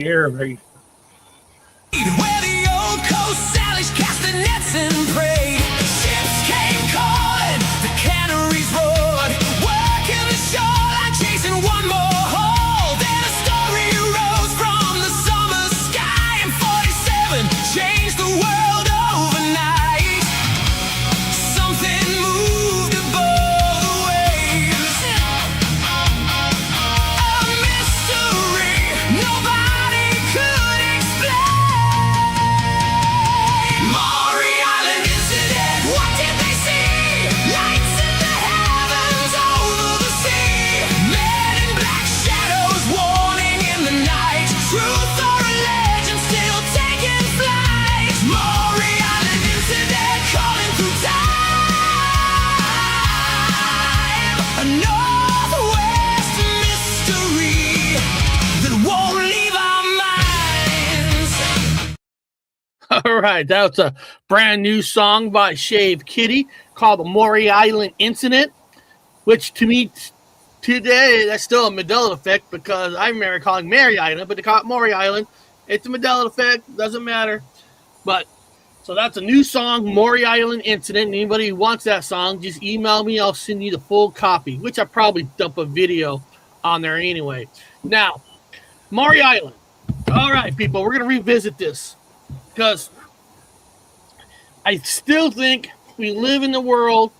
Here, buddy. Where the old coast Sally's cast the nets and prayed. Ships came calling, the canneries roared. Working the shoreline, chasing one more hole. Then a story rose from the summer sky, and 47 changed the world overnight. Something moved above the waves. A mystery nobody could explain. Maury Island Incident. What did they see? Lights in the heavens over the sea. Men in black shadows warning in the night. Truth or a legend still taking flight. Maury Island Incident calling through time. A northwest mystery that won't leave our minds. All right, that was a brand new song by Shave Kitty called the Maury Island Incident, which to me today, that's still a Mandela effect because I remember calling Maury Island, but they call it Maury Island. It's a Mandela effect, doesn't matter. But so that's a new song, Maury Island Incident. Anybody who wants that song, just email me. I'll send you the full copy, which I probably dump a video on there anyway. Now, Maury Island. All right, people, we're going to revisit this because I still think we live in the world,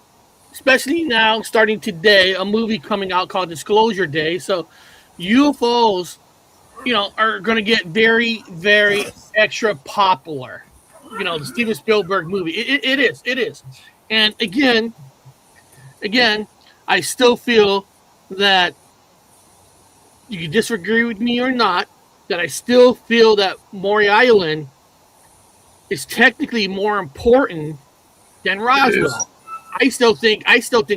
especially now, starting today, a movie coming out called Disclosure Day. So UFOs, are going to get very, very extra popular. The Steven Spielberg movie. It is. And again, I still feel that you can disagree with me or not, that I still feel that Maury Island is technically more important than Roswell. I still think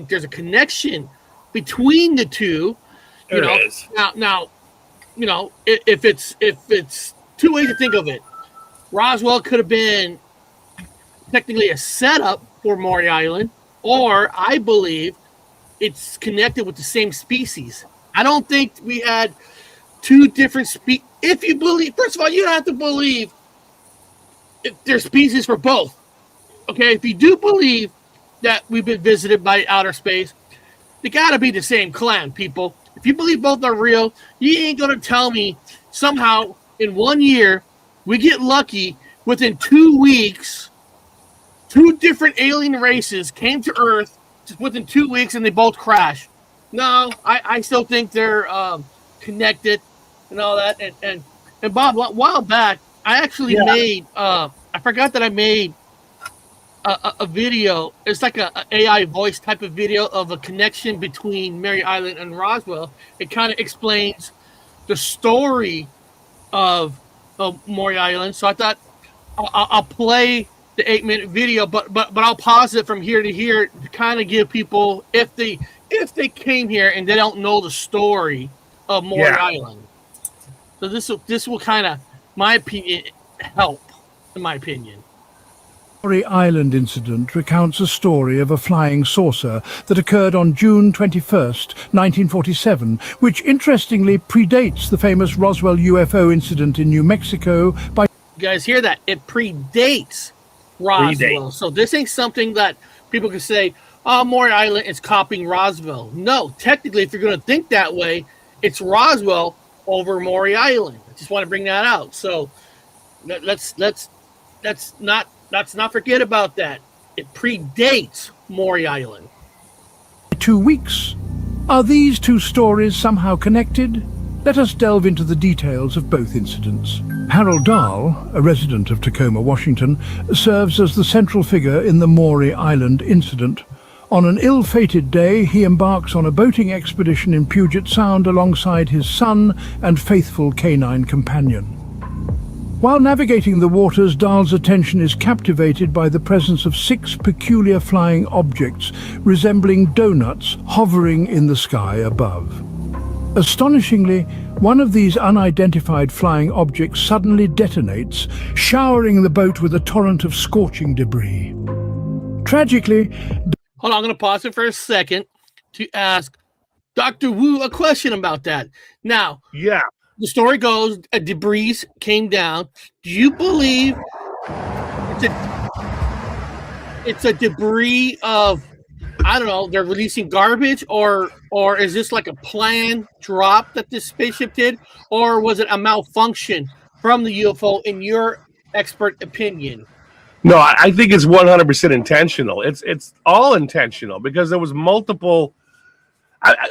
there's a connection between the two. There is. Now, if it's two ways to think of it. Roswell could have been technically a setup for Maury Island, or I believe it's connected with the same species. I don't think we had two different species. If you believe, first of all, you have to believe if there's species for both. Okay, if you do believe that we've been visited by outer space, they got to be the same clan, people. If you believe both are real, you ain't going to tell me somehow in 1 year we get lucky within 2 weeks, two different alien races came to Earth just within 2 weeks and they both crashed. No, I still think they're connected and all that. And Bob, a while back, I actually made, I forgot that I made a video. It's like a AI voice type of video of a connection between Maury Island and Roswell. It kind of explains the story of Maury Island. So I thought I'll play the 8-minute video, but I'll pause it from here to here to kind of give people, if they came here and they don't know the story of Maury Island. So this will kind of, my opinion, help, in my opinion. Maury Island Incident recounts a story of a flying saucer that occurred on June 21st, 1947, which interestingly predates the famous Roswell UFO incident in New Mexico by... You guys hear that? It predates Roswell. So this ain't something that people can say, oh, Maury Island is copying Roswell. No, technically, if you're going to think that way, it's Roswell over Maury Island. I just want to bring that out. So let's not forget about that. It predates Maury Island. 2 weeks. Are these two stories somehow connected? Let us delve into the details of both incidents. Harold Dahl, a resident of Tacoma, Washington, serves as the central figure in the Maury Island Incident. On an ill-fated day, he embarks on a boating expedition in Puget Sound alongside his son and faithful canine companion. While navigating the waters, Dahl's attention is captivated by the presence of 6 peculiar flying objects resembling donuts hovering in the sky above. Astonishingly, one of these unidentified flying objects suddenly detonates, showering the boat with a torrent of scorching debris. Tragically... Hold on, I'm going to pause it for a second to ask Dr. Wu a question about that. Now, the story goes, a debris came down. Do you believe it's a debris of, I don't know, they're releasing garbage, or is this like a planned drop that this spaceship did, or was it a malfunction from the UFO in your expert opinion? No, I think it's 100% intentional. It's all intentional because there was multiple.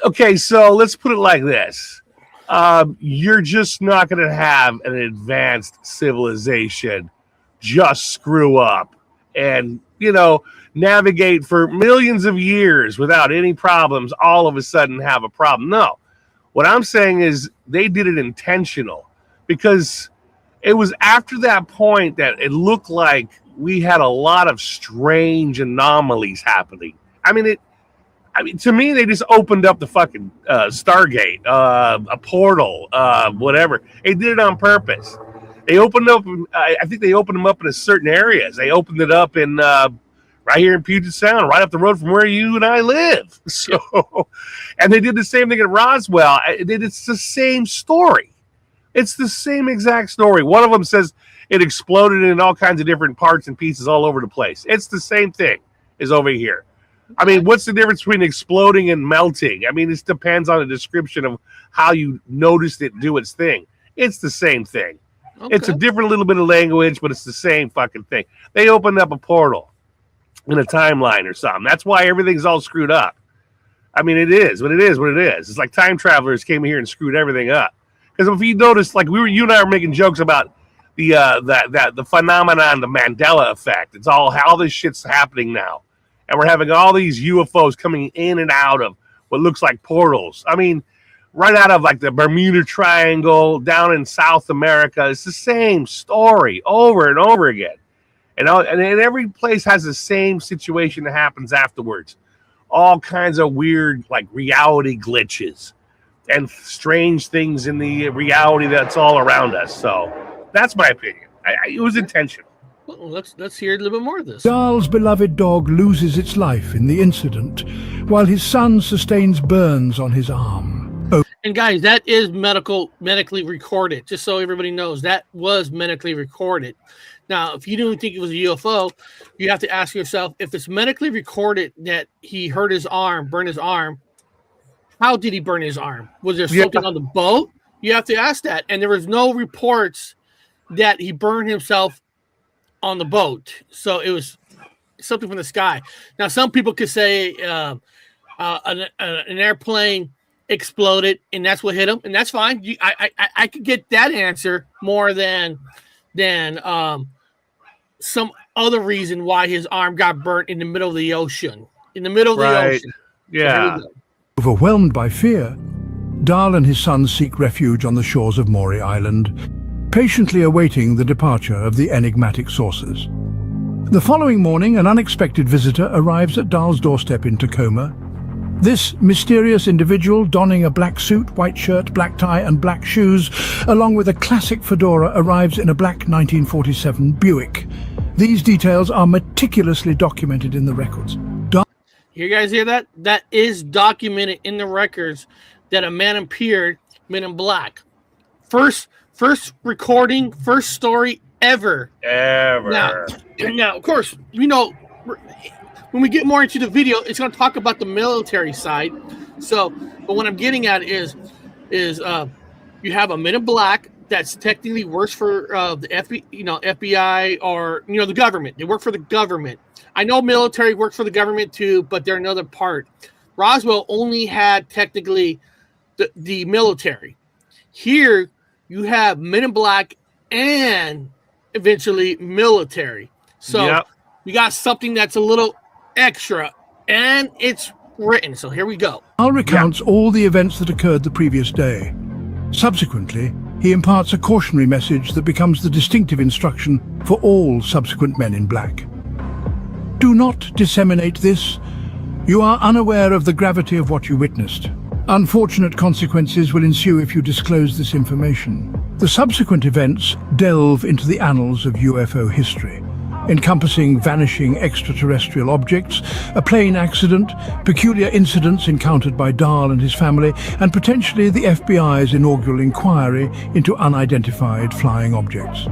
Okay, so let's put it like this. You're just not going to have an advanced civilization just screw up and, navigate for millions of years without any problems, all of a sudden have a problem. No. What I'm saying is they did it intentional because it was after that point that it looked like we had a lot of strange anomalies happening. I mean, to me, they just opened up the fucking Stargate, a portal, whatever. They did it on purpose. They opened up. I think they opened them up in certain areas. They opened it up in right here in Puget Sound, right up the road from where you and I live. So, and they did the same thing at Roswell. It's the same story. It's the same exact story. One of them says it exploded in all kinds of different parts and pieces all over the place. It's the same thing as over here. I mean, what's the difference between exploding and melting? I mean, it depends on the description of how you noticed it do its thing. It's the same thing. Okay. It's a different little bit of language, but it's the same fucking thing. They opened up a portal in a timeline or something. That's why everything's all screwed up. I mean, it is what it is. It's like time travelers came here and screwed everything up. Because if you notice, like you and I were making jokes about the phenomenon, the Mandela effect. It's all how this shit's happening now. And we're having all these UFOs coming in and out of what looks like portals. I mean, right out of like the Bermuda Triangle down in South America. It's the same story over and over again. And every place has the same situation that happens afterwards. All kinds of weird like reality glitches and strange things in the reality that's all around us. So that's my opinion. It was intentional. Well, let's hear a little bit more of this. Dahl's beloved dog loses its life in the incident, while his son sustains burns on his arm. Oh. And guys, that is medically recorded. Just so everybody knows, that was medically recorded. Now, if you didn't think it was a UFO, you have to ask yourself, if it's medically recorded that he hurt his arm, burned his arm, how did he burn his arm? Was there something on the boat? You have to ask that. And there was no reports that he burned himself on the boat. So it was something from the sky. Now, some people could say an airplane exploded and that's what hit him, and that's fine. I could get that answer more than some other reason why his arm got burnt in the middle of the ocean. In the middle of the ocean. Yeah. So overwhelmed by fear, Dahl and his son seek refuge on the shores of Maury Island, patiently awaiting the departure of the enigmatic saucers. The following morning, an unexpected visitor arrives at Dahl's doorstep in Tacoma. This mysterious individual, donning a black suit, white shirt, black tie and black shoes, along with a classic fedora, arrives in a black 1947 Buick. These details are meticulously documented in the records. You guys hear that? That is documented in the records that a man appeared, men in black. First recording, first story ever. Now, of course, when we get more into the video, it's going to talk about the military side. So, but what I'm getting at is you have a men in black that's technically works for the FBI or the government. They work for the government. I know military works for the government too, but they're another part. Roswell only had technically the military. Here you have men in black and eventually military. So you got something that's a little extra, and it's written. So here we go. Dahl recounts all the events that occurred the previous day. Subsequently, he imparts a cautionary message that becomes the distinctive instruction for all subsequent men in black. Do not disseminate this. You are unaware of the gravity of what you witnessed. Unfortunate consequences will ensue if you disclose this information. The subsequent events delve into the annals of UFO history. encompassing vanishing extraterrestrial objects, a plane accident, peculiar incidents encountered by Dahl and his family, and potentially the FBI's inaugural inquiry into unidentified flying objects.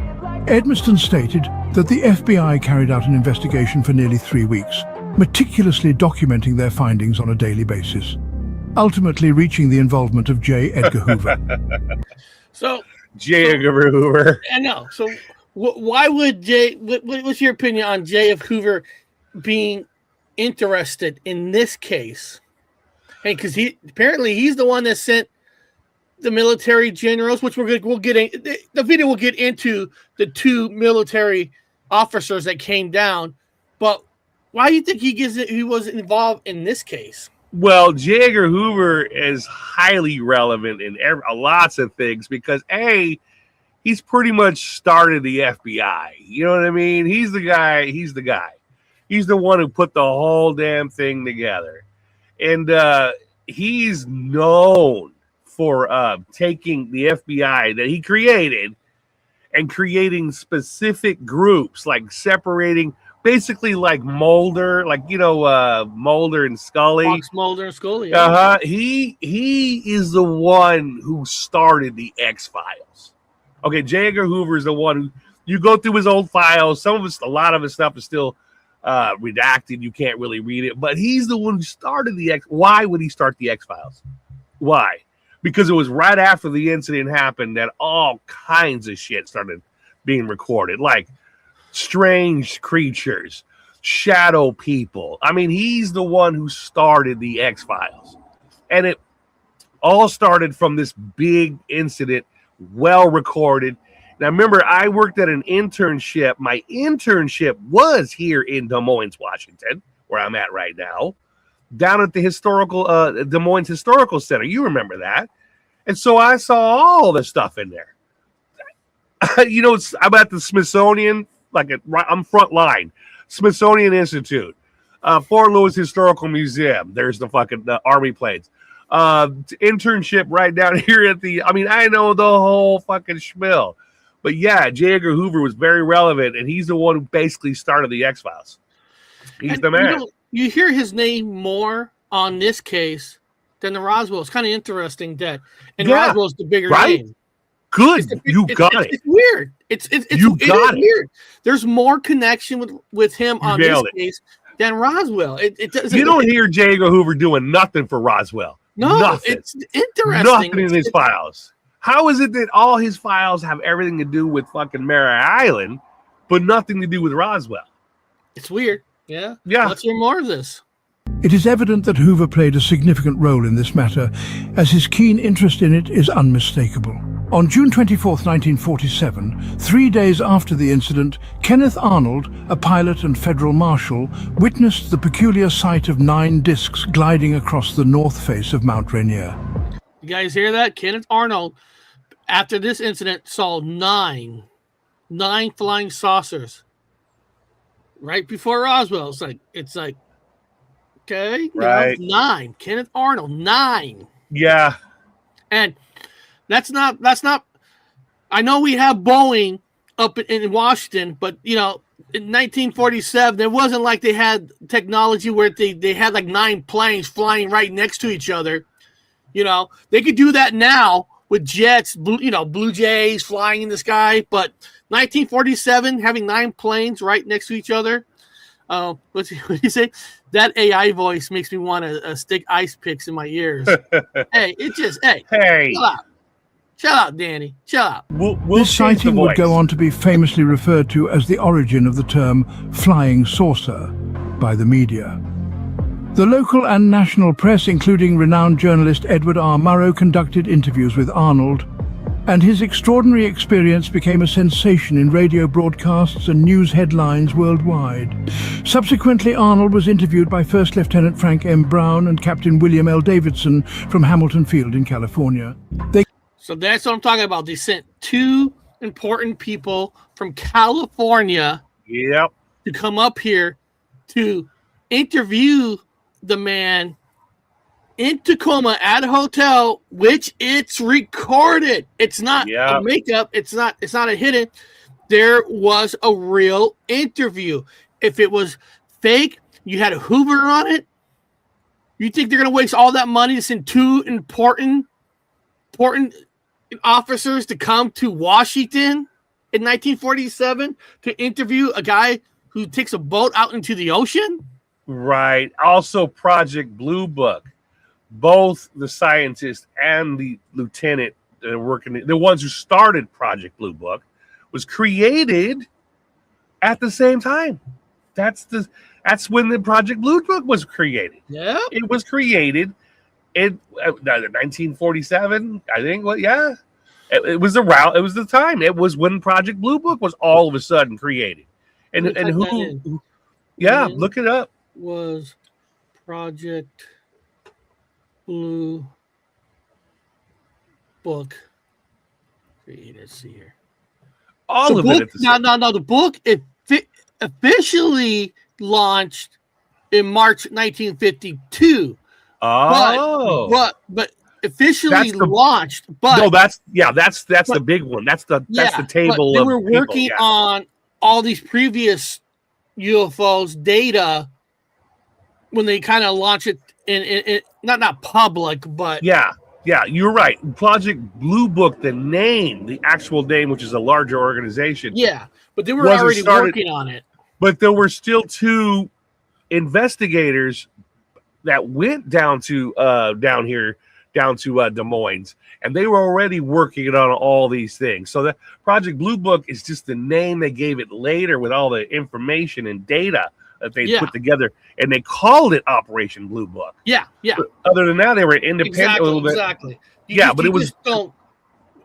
Edmiston stated that the FBI carried out an investigation for nearly 3 weeks, meticulously documenting their findings on a daily basis, ultimately reaching the involvement of J. Edgar Hoover. So, J. Edgar Hoover. I know. So, why would what's your opinion on J. F. Hoover being interested in this case? Hey, because he's the one that sent the military generals, which we'll get in the video. We'll get into the 2 military officers that came down, but why do you think he was involved in this case? Well, J. Edgar Hoover is highly relevant in lots of things because he's pretty much started the FBI. You know what I mean? He's the guy. He's the one who put the whole damn thing together, and he's known for taking the FBI that he created and creating specific groups, like separating, basically like Mulder, Mulder and Scully. Fox Mulder and Scully. Yeah. He is the one who started the X-Files. Okay, J. Edgar Hoover is the one who, you go through his old files. A lot of his stuff is still redacted. You can't really read it, but he's the one who started the X. Why would he start the X-Files? Why? Because it was right after the incident happened that all kinds of shit started being recorded, like strange creatures, shadow people. I mean, he's the one who started the X-Files. And it all started from this big incident, well recorded. Now, remember, I worked at an internship. My internship was here in Des Moines, Washington, where I'm at right now, down at the Des Moines Historical Center. You remember that. And so I saw all the stuff in there. I'm at the Smithsonian, I'm front line. Smithsonian Institute, Fort Lewis Historical Museum. There's the fucking Army planes. Internship right down here at I know the whole fucking schmill. But yeah, J. Edgar Hoover was very relevant, and he's the one who basically started the X-Files. He's the man. You hear his name more on this case than the Roswell. It's kind of interesting that, Roswell's the bigger name. Good, you got it. It's weird. It's weird. There's more connection with him on this case than Roswell. It doesn't. You don't hear J. Edgar Hoover doing nothing for Roswell. No, nothing. It's interesting. Nothing in his files. How is it that all his files have everything to do with fucking Maury Island, but nothing to do with Roswell? It's weird. Yeah. Let's hear more of this. It is evident that Hoover played a significant role in this matter, as his keen interest in it is unmistakable. On June 24, 1947, 3 days after the incident, Kenneth Arnold, a pilot and federal marshal, witnessed the peculiar sight of 9 discs gliding across the north face of Mount Rainier. You guys hear that? Kenneth Arnold, after this incident, saw 9 flying saucers. Right before Roswell, it's like, okay, right? 9. Kenneth Arnold, 9. Yeah, and that's not. I know we have Boeing up in Washington, but in 1947, it wasn't like they had technology where they had like 9 planes flying right next to each other. They could do that now with jets, Blue Jays flying in the sky, but 1947, having 9 planes right next to each other. What do you say? That AI voice makes me want to stick ice picks in my ears. Hey, chill out, Danny, chill out. This sighting would go on to be famously referred to as the origin of the term flying saucer by the media. The local and national press, including renowned journalist Edward R. Murrow, conducted interviews with Arnold, and his extraordinary experience became a sensation in radio broadcasts and news headlines worldwide. Subsequently, Arnold was interviewed by First Lieutenant Frank M. Brown and Captain William L. Davidson from Hamilton Field in California. So that's what I'm talking about. They sent 2 important people from California to come up here to interview the man in Tacoma at a hotel, which it's recorded. It's not a makeup. It's not a hidden. there was a real interview. If it was fake, you had a Hoover on it. You think they're going to waste all that money to send two important officers to come to Washington in 1947 to interview a guy who takes a boat out into the ocean? Right. Also, Project Blue Book. Both the scientist and the lieutenant working, the ones who started Project Blue Book, was created at the same time. That's when the Project Blue Book was created. Yeah. It was created in 1947, I think. Well, yeah. It was around. It was the time. It was when Project Blue Book was all of a sudden created. And who? Yeah, look it up. Was Project Blue Book created? Let's see here. All of it. No. The book officially launched in March 1952. Oh, but officially launched. But no, that's the big one. That's the table. They were working on all these previous UFOs data when they kind of launched it in not public, but yeah, you're right. Project Blue Book, the actual name, which is a larger organization. Yeah, but they were already working on it. But there were still two investigators that went down to Des Moines, and they were already working on all these things. So the Project Blue Book is just the name they gave it later with all the information and data that they put together, and they called it Operation Blue Book. Yeah. But other than that, they were independent a little bit. Exactly. But it was, just don't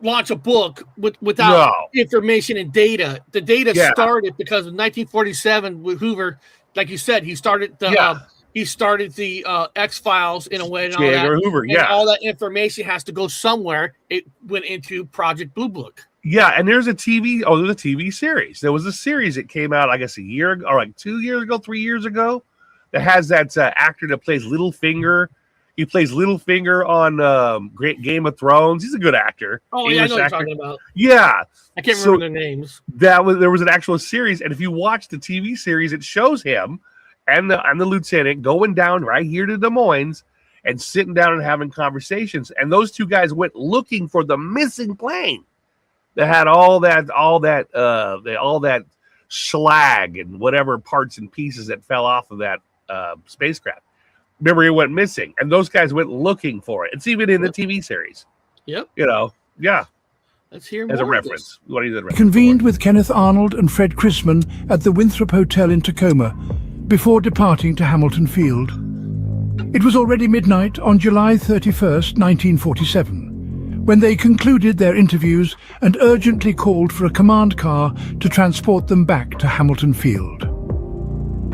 launch a book without information and data. The data started because of 1947 with Hoover. Like you said, he started the X-Files in a way, and all that. Hoover, and all that information has to go somewhere. It went into Project Blue Book. Yeah, and there's a TV series. There was a series that came out, I guess, a year ago, or like 2 years ago, 3 years ago, that has that actor that plays Littlefinger. He plays Littlefinger on Great Game of Thrones. He's a good actor. Oh, yeah, I know what you're talking about. Yeah. I can't remember their names. There was an actual series, and if you watch the TV series, it shows him and the lieutenant going down right here to Des Moines and sitting down and having conversations. And those two guys went looking for the missing plane that had all that slag and whatever parts and pieces that fell off of that spacecraft. Remember, it went missing, and those guys went looking for it. It's even in the TV series. Yep. Let's hear more as a reference. What do you think? Convened with Kenneth Arnold and Fred Chrisman at the Winthrop Hotel in Tacoma before departing to Hamilton Field. It was already midnight on July 31st, 1947, when they concluded their interviews and urgently called for a command car to transport them back to Hamilton Field.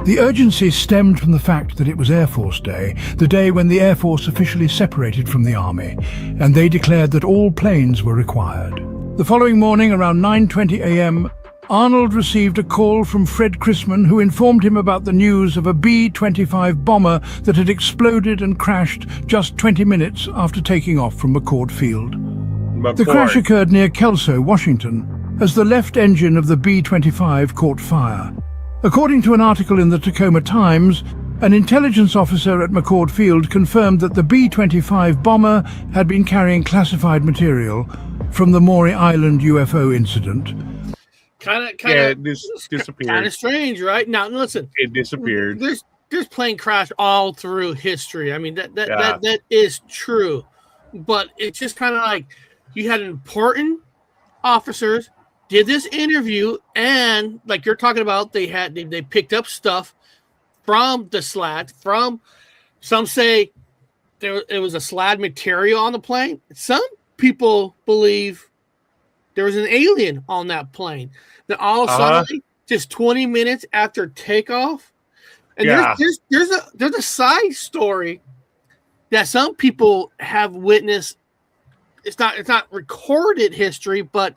The urgency stemmed from the fact that it was Air Force Day, the day when the Air Force officially separated from the Army, and they declared that all planes were required. The following morning, around 9:20 a.m., Arnold received a call from Fred Chrisman, who informed him about the news of a B-25 bomber that had exploded and crashed just 20 minutes after taking off from McCord Field. The crash occurred near Kelso, Washington, as the left engine of the B-25 caught fire. According to an article in the Tacoma Times, an intelligence officer at McCord Field confirmed that the B-25 bomber had been carrying classified material from the Maury Island UFO incident. It disappeared. Kind of strange, right? Now, listen. It disappeared. There's plane crash all through history. I mean, that is true. But it's just kind of like you had important officers did this interview, and like you're talking about, they picked up stuff from the SLAD. From some say it was a SLAD material on the plane. Some people believe there was an alien on that plane. Then all of a sudden, just 20 minutes after takeoff, and there's a side story that some people have witnessed. It's not recorded history, but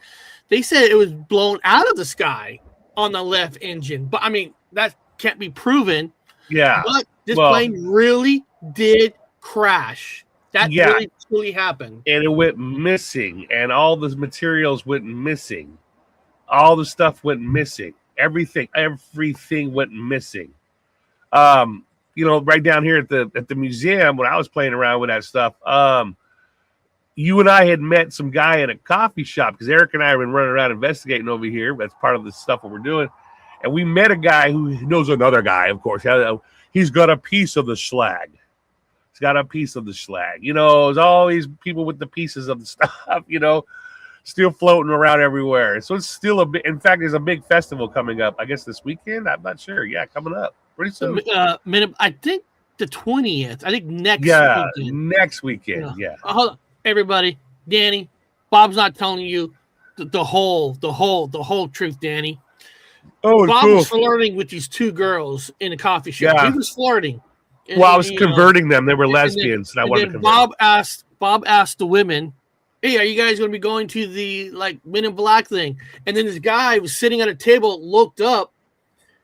they said it was blown out of the sky on the left engine. But I mean, that can't be proven. Yeah. But this plane really did crash. That really truly happened. And it went missing, and all the materials went missing. all the stuff went missing. Everything went missing. Right down here at the museum when I was playing around with that stuff, you and I had met some guy in a coffee shop because Eric and I have been running around investigating over here. That's part of the stuff that we're doing. And we met a guy who knows another guy, of course. He's got a piece of the slag. He's got a piece of the slag. There's all these people with the pieces of the stuff, still floating around everywhere. So it's still in fact, there's a big festival coming up, I guess this weekend. I'm not sure. Yeah, coming up pretty soon. I think the 20th. I think next weekend. Next weekend. Yeah. Hold on, everybody. Danny, Bob's not telling you the whole truth, Danny. Oh, Bob cool. was flirting with these two girls in a coffee shop. Yeah. He was flirting. Well, I was converting them. They were lesbians, and I wanted to convert Bob asked the women, "Hey, are you guys going to be going to the Men in Black thing?" And then this guy was sitting at a table, looked up.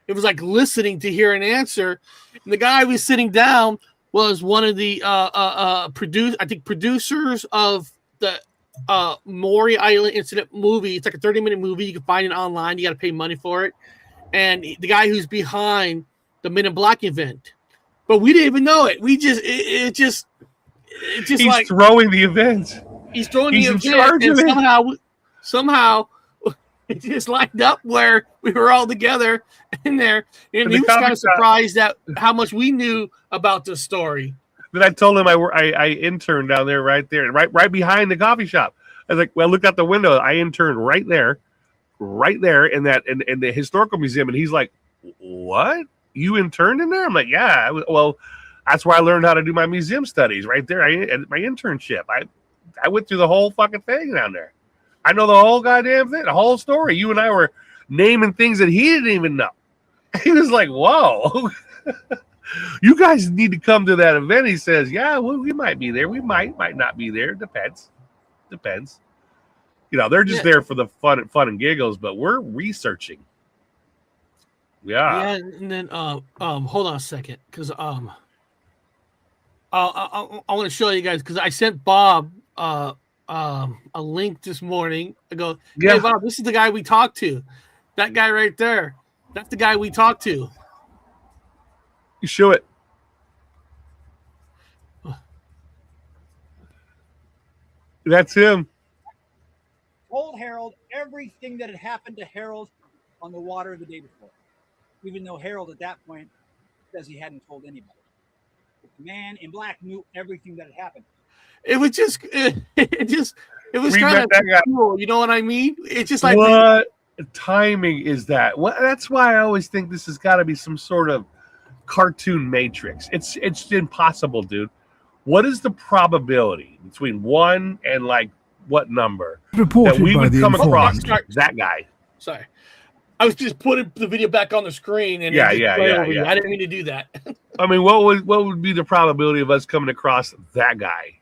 It was like listening to hear an answer. And the guy was sitting down was one of the producers of the Maury Island Incident movie. It's like a 30-minute movie. You can find it online. You got to pay money for it. And the guy who's behind the Men in Black event. But we didn't even know it. It's just He's like throwing the event. He's throwing He's the in event, charge and of it. somehow it just lined up where we were all together in there, and he was kind of surprised at how much we knew about the story. Then I told him I interned down there, right right behind the coffee shop. I was like, well, look out the window. I interned right there in the historical museum, and he's like, what? You interned in there? I'm like, yeah. Well, that's where I learned how to do my museum studies, right there. My internship. I went through the whole fucking thing down there. I know the whole goddamn thing, the whole story. You and I were naming things that he didn't even know. He was like, whoa. You guys need to come to that event. He says, yeah, well, we might be there. We might not be there. Depends. They're just there for the fun and giggles, but we're researching. Yeah. And then hold on a second, because I want to show you guys, because I sent Bob a link this morning. I go, hey Bob, this is the guy we talked to. That guy right there. That's the guy we talked to. You show it. That's him. Told Harold everything that had happened to Harold on the water the day before. Even though Harold at that point says he hadn't told anybody. The man in black knew everything that had happened. It was kind of cool. You know what I mean? It's just like, what timing is that? Well, that's why I always think this has got to be some sort of cartoon matrix. It's impossible, dude. What is the probability between 1 and what number Reported that we would come across informant. that guy? Sorry. I was just putting the video back on the screen, and Yeah. I didn't mean to do that. I mean, what would be the probability of us coming across that guy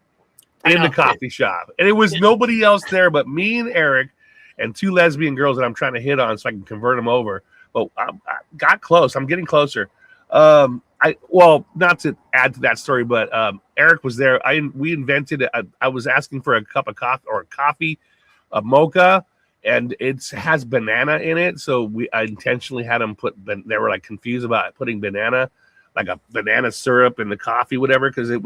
in the coffee shop? And it was nobody else there but me and Eric and two lesbian girls that I'm trying to hit on so I can convert them over. But I got close. I'm getting closer. Not to add to that story, but Eric was there. We invented it. I was asking for a cup of coffee or a mocha. And it has banana in it, so I intentionally had them they were confused about putting banana, like a banana syrup in the coffee, whatever, because I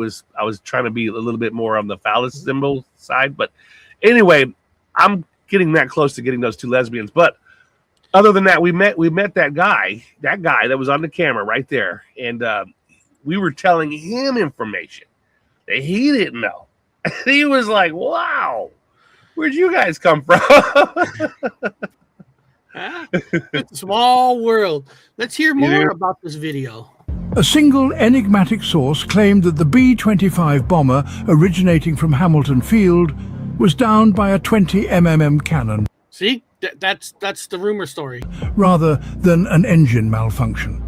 was trying to be a little bit more on the phallus symbol side. But anyway, I'm getting that close to getting those two lesbians. But other than that, we met that guy that was on the camera right there, and we were telling him information that he didn't know. And he was like, "Wow. Where'd you guys come from?" It's a small world. Let's hear more about this video. A single enigmatic source claimed that the B-25 bomber originating from Hamilton Field was downed by a 20 mm cannon. See, that's the rumor story. Rather than an engine malfunction.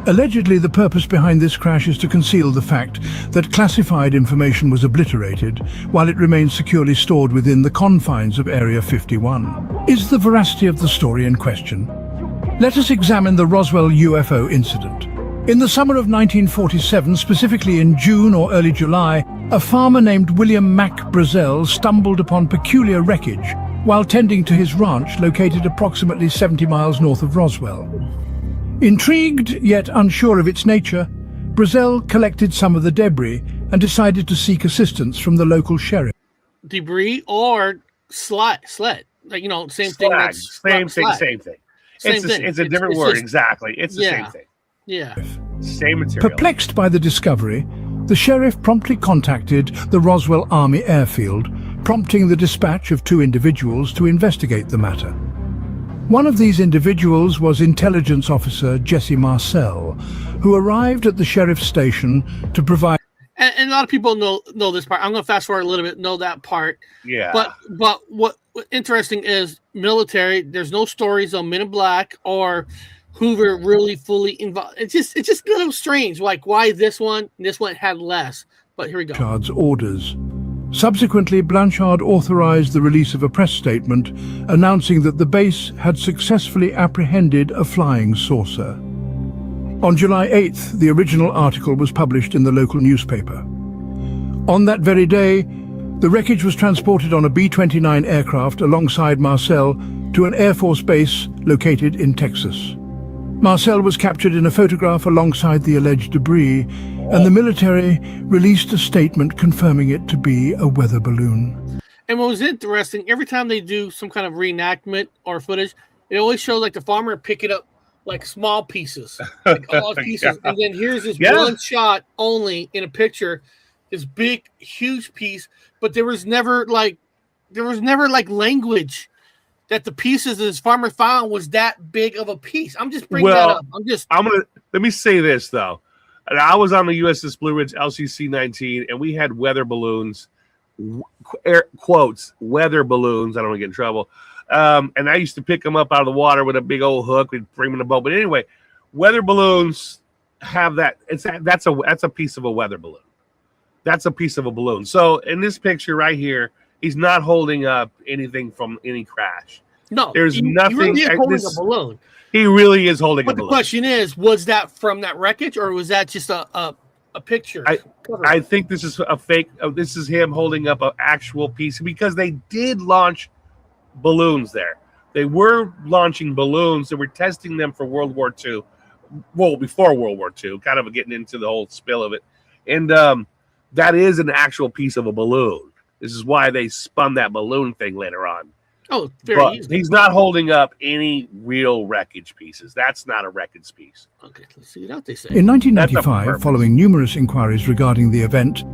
Allegedly, the purpose behind this crash is to conceal the fact that classified information was obliterated while it remains securely stored within the confines of Area 51. Is the veracity of the story in question? Let us examine the Roswell UFO incident. In the summer of 1947, specifically in June or early July, a farmer named William Mack Brazel stumbled upon peculiar wreckage while tending to his ranch located approximately 70 miles north of Roswell. Intrigued, yet unsure of its nature, Brazel collected some of the debris and decided to seek assistance from the local sheriff. Debris or sled. Like, same thing. Slag. That's Same thing. sled. Same thing. Same thing. It's a different word. just- Exactly. It's the same thing. Yeah. Same material. Perplexed by the discovery, the sheriff promptly contacted the Roswell Army Airfield, prompting the dispatch of 2 individuals to investigate the matter. One of these individuals was intelligence officer Jesse Marcel, who arrived at the sheriff's station to provide... And a lot of people know this part. I'm going to fast forward a little bit, know that part. Yeah. But what interesting is military, there's no stories on Men in Black or Hoover really fully involved. It's just a little strange, like why this one had less. But here we go. Blanchard's orders. Subsequently, Blanchard authorized the release of a press statement announcing that the base had successfully apprehended a flying saucer. On July 8th, the original article was published in the local newspaper. On that very day, the wreckage was transported on a B-29 aircraft alongside Marcel to an Air Force base located in Texas. Marcel was captured in a photograph alongside the alleged debris, and the military released a statement confirming it to be a weather balloon. And what was interesting, every time they do some kind of reenactment or footage, it always shows like the farmer picking up like small pieces, like all pieces. And then here's this one shot only in a picture, this big, huge piece, but there was never like language that the pieces this farmer found was that big of a piece. I'm just bringing that up. Let me say this though. I was on the USS Blue Ridge LCC-19 and we had weather balloons, air quotes, weather balloons. I don't want to get in trouble. And I used to pick them up out of the water with a big old hook. We'd bring them in a boat. But anyway, weather balloons have that. That's a piece of a weather balloon. That's a piece of a balloon. So in this picture right here, he's not holding up anything from any crash. No, there's nothing. He really is holding a balloon. He really is holding a balloon. But the question is, was that from that wreckage or was that just a picture? I think this is a fake. This is him holding up an actual piece because they did launch balloons there. They were launching balloons. They were testing them for World War II. Well, before World War II, kind of getting into the whole spill of it. And that is an actual piece of a balloon. This is why they spun that balloon thing later on. Oh, very easy. He's not holding up any real wreckage pieces. That's not a wreckage piece. Okay, let's see what they say. In 1995, following numerous inquiries regarding the event,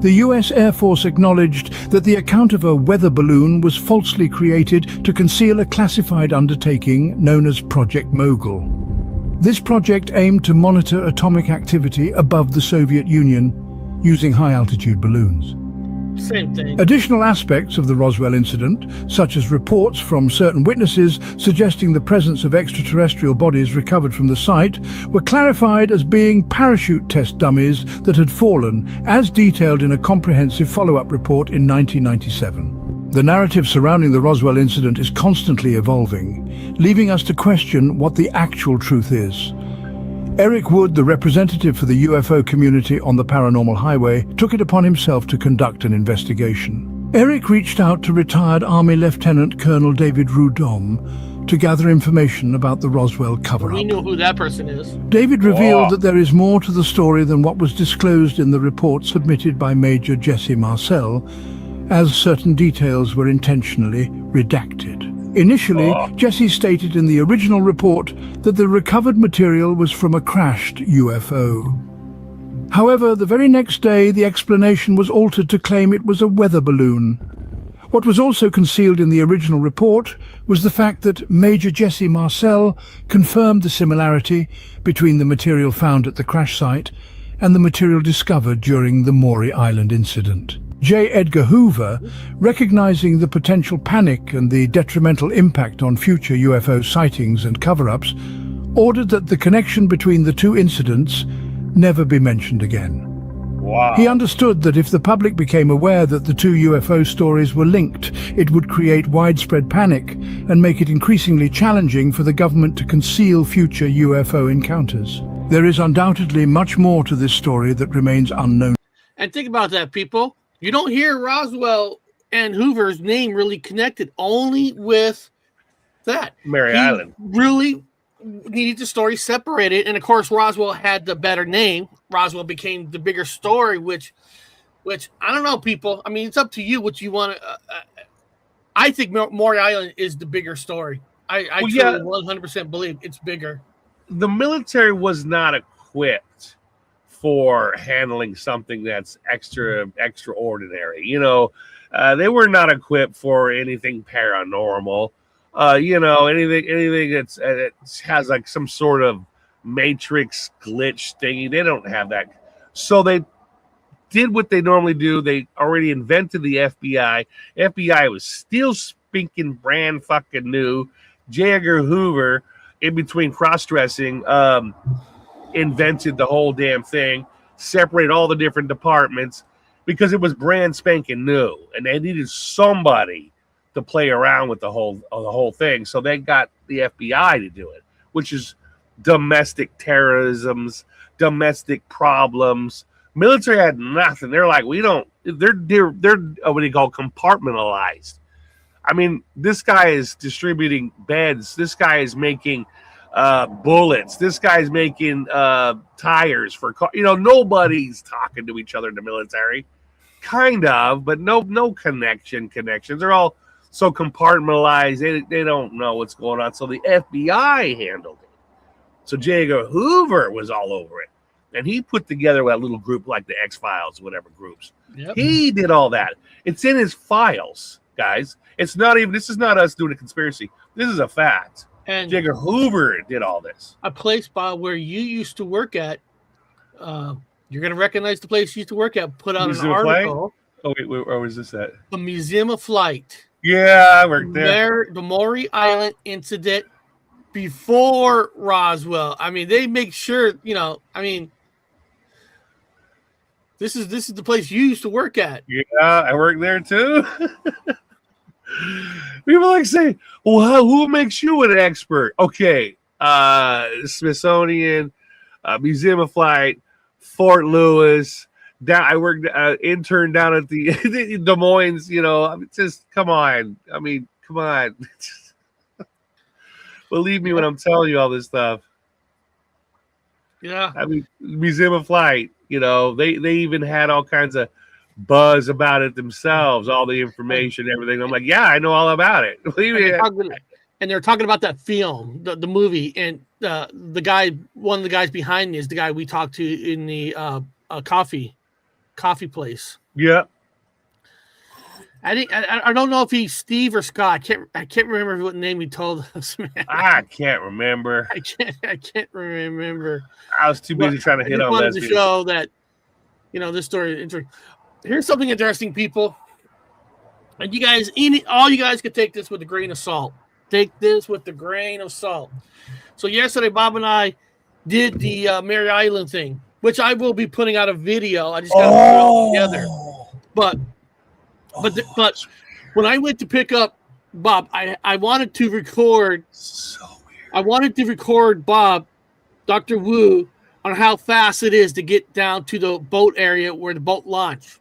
the U.S. Air Force acknowledged that the account of a weather balloon was falsely created to conceal a classified undertaking known as Project Mogul. This project aimed to monitor atomic activity above the Soviet Union using high-altitude balloons. Same thing. Additional aspects of the Roswell incident, such as reports from certain witnesses suggesting the presence of extraterrestrial bodies recovered from the site, were clarified as being parachute test dummies that had fallen, as detailed in a comprehensive follow-up report in 1997. The narrative surrounding the Roswell incident is constantly evolving, leaving us to question what the actual truth is. Eric Wood, the representative for the UFO community on the Paranormal Highway, took it upon himself to conduct an investigation. Eric reached out to retired Army Lieutenant Colonel David Rudom to gather information about the Roswell cover-up. We know who that person is. David revealed that there is more to the story than what was disclosed in the report submitted by Major Jesse Marcel, as certain details were intentionally redacted. Initially, Jesse stated in the original report that the recovered material was from a crashed UFO. However, the very next day, the explanation was altered to claim it was a weather balloon. What was also concealed in the original report was the fact that Major Jesse Marcel confirmed the similarity between the material found at the crash site and the material discovered during the Maury Island Incident. J. Edgar Hoover, recognizing the potential panic and the detrimental impact on future UFO sightings and cover-ups, ordered that the connection between the two incidents never be mentioned again. Wow. He understood that if the public became aware that the two UFO stories were linked, it would create widespread panic and make it increasingly challenging for the government to conceal future UFO encounters. There is undoubtedly much more to this story that remains unknown. And think about that, people. You don't hear Roswell and Hoover's name really connected only with that. Maury Island. Really needed the story separated, and of course Roswell had the better name. Roswell became the bigger story, which I don't know, people. I mean, it's up to you what you want to. I think Maury Island is the bigger story. I truly 100% believe it's bigger. The military was not equipped for handling something that's extraordinary. You know, they were not equipped for anything paranormal. You know, anything that's it has like some sort of matrix glitch thingy. They don't have that. So they did what they normally do. They already invented the FBI. FBI was still spinking brand fucking new. J. Edgar Hoover, in between cross-dressing, invented the whole damn thing, separated all the different departments because it was brand spanking new, and they needed somebody to play around with the whole thing. So they got the FBI to do it, which is domestic terrorisms, domestic problems. Military had nothing. They're like, we don't. They're what do you call compartmentalized. I mean, this guy is distributing beds. This guy is making bullets. This guy's making tires for car. You know, nobody's talking to each other in the military. Kind of, but no connections. They're all so compartmentalized. They don't know what's going on. So the FBI handled it. So J. Edgar Hoover was all over it. And he put together that little group like the X-Files, whatever groups. Yep. He did all that. It's in his files, guys. It's not even, this is not us doing a conspiracy. This is a fact. And J. Edgar Hoover did all this. A place, Bob, where you used to work at, you're going to recognize the place you used to work at, put out an article. Oh, wait, where was this at? The Museum of Flight. Yeah, I worked there. The Maury Island Incident before Roswell. I mean, they make sure, you know, I mean, this is the place you used to work at. Yeah, I worked there too. People like say, well, who makes you an expert? Okay, Smithsonian, Museum of Flight, Fort Lewis. I worked intern down at the Des Moines. You know, I mean, just come on. I mean, come on. Believe me when I'm telling you all this stuff. Yeah, I mean, Museum of Flight. You know, they even had all kinds of buzz about it themselves, all the information, everything. I'm like, yeah, I know all about it. And they're talking about that film, the movie, and the guy, one of the guys behind me is the guy we talked to in the coffee place. Yeah. I don't know if he's Steve or Scott. I can't remember what name he told us. Man. I can't remember. I can't remember. I was too busy trying to hit on lesbians. To show that, you know, this story is interesting. Here's something interesting, people. And you guys, all you guys could take this with a grain of salt. Take this with a grain of salt. So yesterday, Bob and I did the Maury Island thing, which I will be putting out a video. I just got to put it all together. But when I went to pick up Bob, I wanted to record. So weird. I wanted to record Bob, Dr. Wu, on how fast it is to get down to the boat area where the boat launched.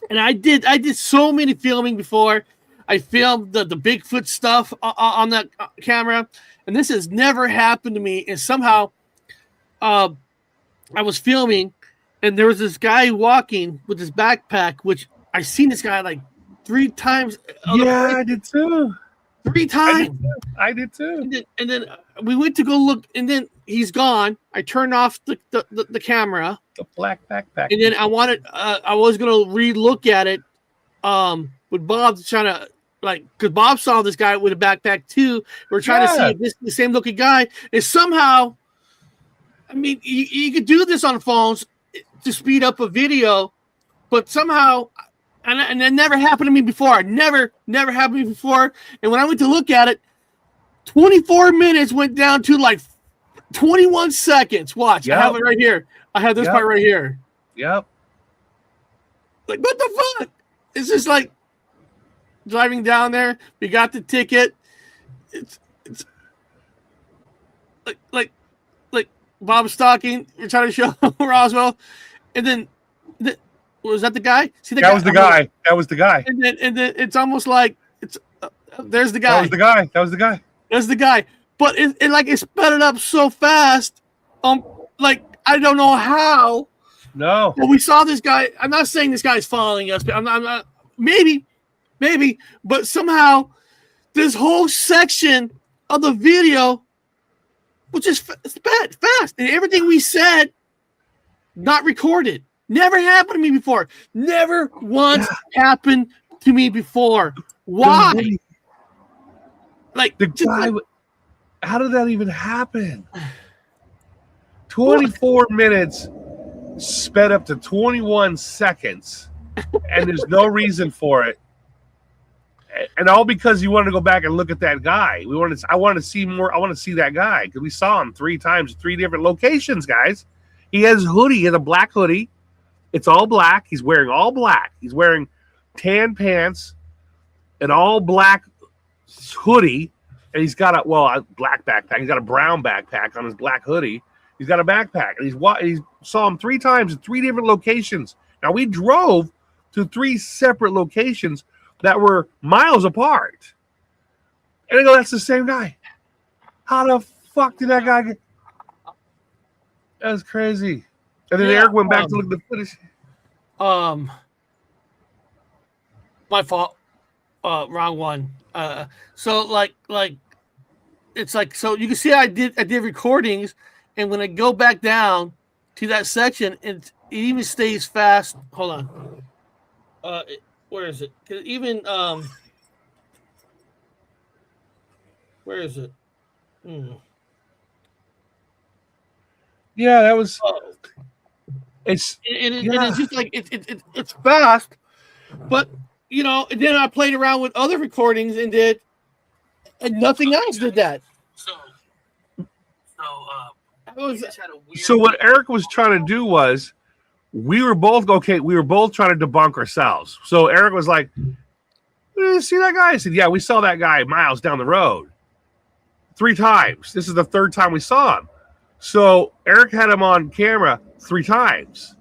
And I did so many filming before. I filmed the Bigfoot stuff on that camera, and this has never happened to me. And somehow, I was filming, and there was this guy walking with his backpack, which I seen this guy like 3 times. Yeah, I did too. 3 times. I did too. And then we went to go look, and then he's gone. I turned off the camera. The black backpack. And then I was gonna re-look at it. With Bob trying to because Bob saw this guy with a backpack too. We're trying to see if this is the same looking guy. And somehow, I mean, you could do this on phones to speed up a video, but somehow. And that never happened to me before. Never happened to me before. And when I went to look at it, 24 minutes went down to like 21 seconds. Watch. Yep. I have it right here. I have this part right here. Yep. Like, what the fuck? It's just like driving down there. We got the ticket. It's like Bob's talking. We're trying to show Roswell. And then Was that the guy? See, That was the guy. That was the guy. And then it's almost like it's there's the guy. That was the guy. That was the guy. There's the guy. But it sped it up so fast. Like I don't know how. No. But we saw this guy. I'm not saying this guy's following us, but I'm not. Maybe, but somehow this whole section of the video was just fast, and everything we said not recorded. Never happened to me before. Never once happened to me before. Why? Like the guy. How did that even happen? 24 minutes sped up to 21 seconds, and there's no reason for it. And all because you wanted to go back and look at that guy. I wanted to see more. I want to see that guy because we saw him 3 times, 3 different locations, guys. He has a hoodie. He has a black hoodie. It's all black. He's wearing all black. He's wearing tan pants, an all black hoodie, and he's got a black backpack. He's got a brown backpack on his black hoodie. He's got a backpack, and he saw him 3 times in 3 different locations. Now we drove to 3 separate locations that were miles apart, and I go, "That's the same guy." How the fuck did that guy get? That was crazy. And then Eric went back to look at the footage. My fault. Wrong one. So like it's like, so you can see I did recordings, and when I go back down to that section, it even stays fast. Hold on. Where is it? 'Cause even where is it? Yeah, that was. It's just like it's fast, but and then I played around with other recordings and nothing else did that. So what Eric was trying to do was, we were both trying to debunk ourselves. So Eric was like, "See that guy?" I said, "Yeah, we saw that guy miles down the road 3 times. This is the 3rd time we saw him." So Eric had him on camera 3 times,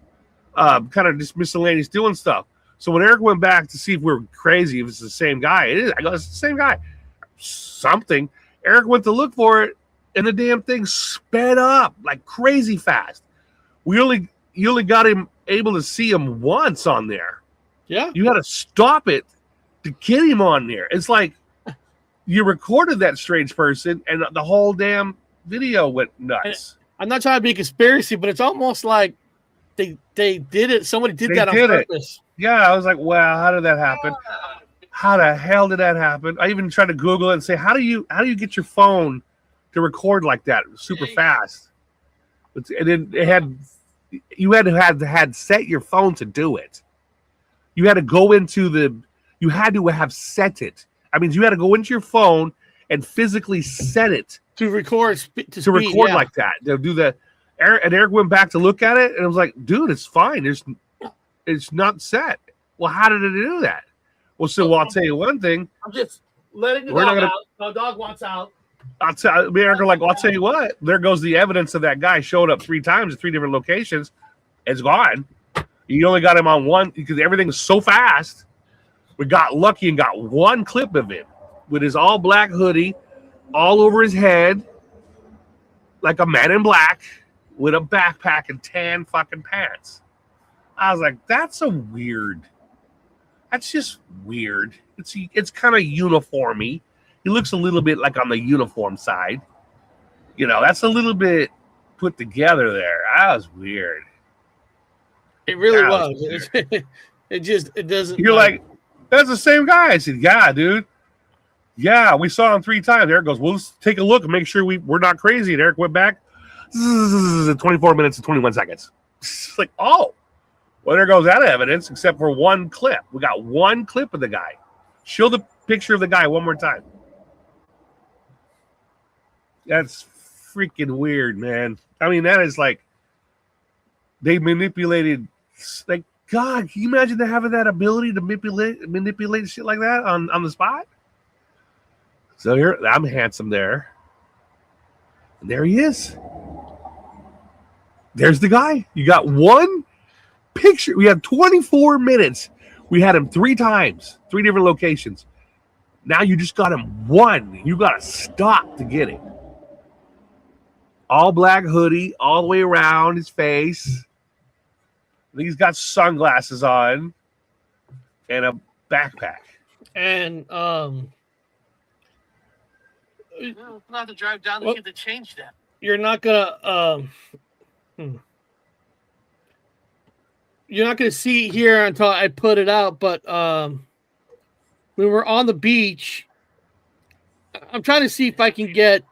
kind of just miscellaneous doing stuff. So when Eric went back to see if we were crazy, if it's the same guy, it is. I go, "It's the same guy." Something. Eric went to look for it, and the damn thing sped up like crazy fast. You only got him able to see him once on there. Yeah. You had to stop it to get him on there. It's like you recorded that strange person, and the whole damn video went nuts. I'm not trying to be a conspiracy, but it's almost like they did it. Somebody did that on purpose. Yeah, I was like, wow, how did that happen? How the hell did that happen? I even tried to Google it and say, how do you get your phone to record like that super fast? And then you had to set your phone to do it. You had to go into you had to have set it. I mean, you had to go into your phone and physically set it to record like that. They'll do that. Eric went back to look at it, and it was like, dude, it's fine. It's not set. Well, how did it do that? Well, I'll tell you one thing. I'm just letting the dog out. The dog wants out. I'll tell you what. There goes the evidence of that guy showed up 3 times at 3 different locations. It's gone. You only got him on one because everything was so fast. We got lucky and got 1 clip of him with his all black hoodie, all over his head, like a man in black, with a backpack and tan fucking pants. I was like, that's just weird. It's kind of uniformy. He looks a little bit like on the uniform side. That's a little bit put together there. That was weird. It really was. It doesn't. You're like, that's the same guy. I said, yeah, dude. Yeah, we saw him 3 times. Eric goes, well, let's take a look and make sure we're not crazy. And Eric went back. 24 minutes and 21 seconds. It's like, oh. Well, there goes that evidence, except for 1 clip. We got 1 clip of the guy. Show the picture of the guy one more time. That's freaking weird, man. I mean, that is like, they manipulated, like, God, can you imagine having that ability to manipulate shit like that on the spot? So here, I'm handsome there. And there he is. There's the guy. You got 1 picture. We had 24 minutes. We had him 3 times, 3 different locations. Now you just got him one. You got to stop to get him. All black hoodie, all the way around his face. I think he's got sunglasses on and a backpack. And we'll have to drive down to change that. You're not gonna you're not gonna see it here until I put it out, but we were on the beach. I'm trying to see if I can get,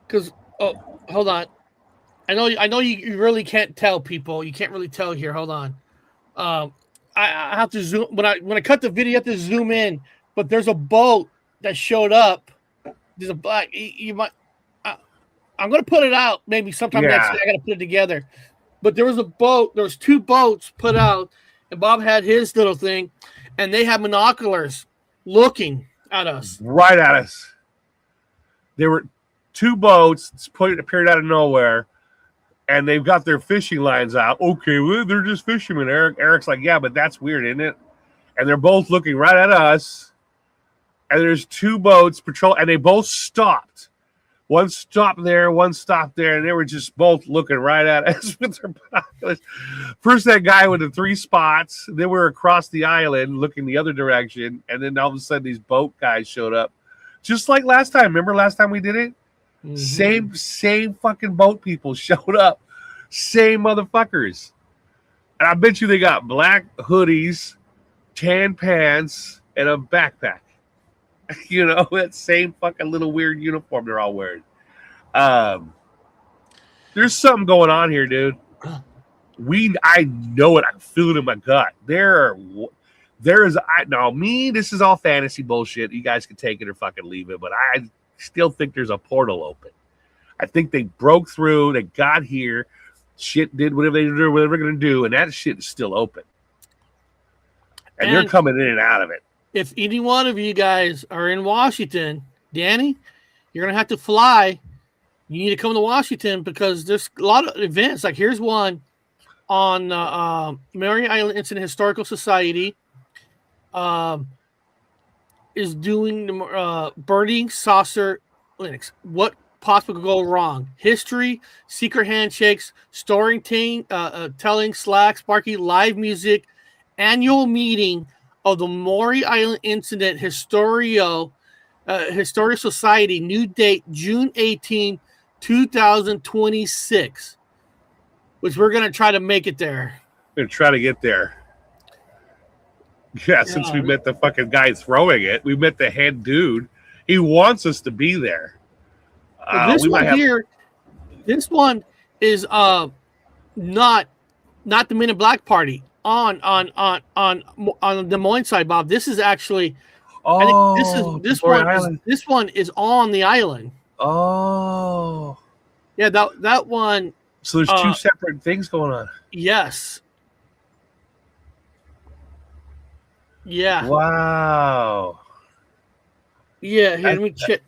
because hold on. I know you really can't tell people. You can't really tell here. Hold on. I have to zoom when I cut the video. You have to zoom in. But there's a boat that showed up. There's a black. You might. I'm gonna put it out maybe sometime next week. I gotta put it together. But there was a boat. There was 2 boats put out, and Bob had his little thing, and they had binoculars looking at us. Right at us. There were 2 boats appeared out of nowhere. And they've got their fishing lines out. Okay, well, they're just fishermen. Eric's like, yeah, but that's weird, isn't it? And they're both looking right at us. And there's 2 boats patrol, and they both stopped. One stopped there, one stopped there, and they were just both looking right at us with their binoculars. First, that guy with the 3 spots. Then we were across the island looking the other direction. And then all of a sudden, these boat guys showed up. Just like last time. Remember last time we did it? Mm-hmm. Same fucking boat people showed up. Same motherfuckers. And I bet you they got black hoodies, tan pants, and a backpack. You know, that same fucking little weird uniform they're all wearing. There's something going on here, dude. I know it. I feel it in my gut. This is all fantasy bullshit. You guys can take it or fucking leave it, but I still think there's a portal open. I think they broke through, they got here, shit did whatever they do, whatever they're going to do, and that shit is still open. And they're coming in and out of it. If any one of you guys are in Washington, Danny, you're going to have to fly. You need to come to Washington because there's a lot of events. Like here's one on Maury Island Incident Historical Society. Is doing the burning saucer links. What possibly could go wrong? History, secret handshakes, telling, Slack, Sparky, live music, annual meeting of the Maury Island Incident Historical Society. New date June 18, 2026. Which we're gonna try to make it there. We're gonna try to get there. Yeah, since we met the fucking guy throwing it, we met the head dude. He wants us to be there. This one is not the Men in Black party on the Des Moines side, Bob. This is actually this one is on the island. Oh, yeah, that one. So there's 2 separate things going on. Yes. Yeah. Wow. Yeah. Here, let